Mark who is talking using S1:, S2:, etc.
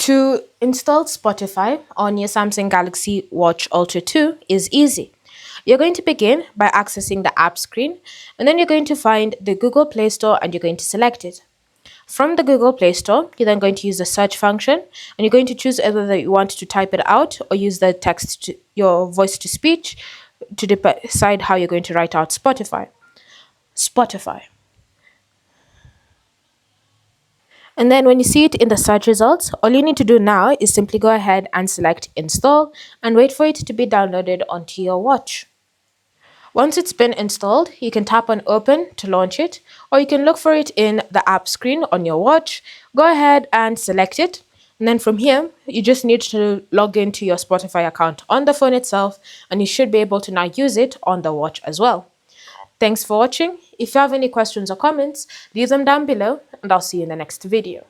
S1: To install Spotify on your Samsung Galaxy Watch Ultra 2 is easy. You're going to begin by accessing the app screen, and then you're going to find the Google Play Store and you're going to select it. From the Google Play Store, you're then going to use the search function, and you're going to choose either that you want to type it out or use the your voice to speech to decide how you're going to write out Spotify. Spotify. And then when you see it in the search results, all you need to do now is simply go ahead and select install and wait for it to be downloaded onto your watch. Once it's been installed, you can tap on open to launch it, or you can look for it in the app screen on your watch. Go ahead and select it. And then from here, you just need to log into your Spotify account on the phone itself, and you should be able to now use it on the watch as well. Thanks for watching. If you have any questions or comments, leave them down below, and I'll see you in the next video.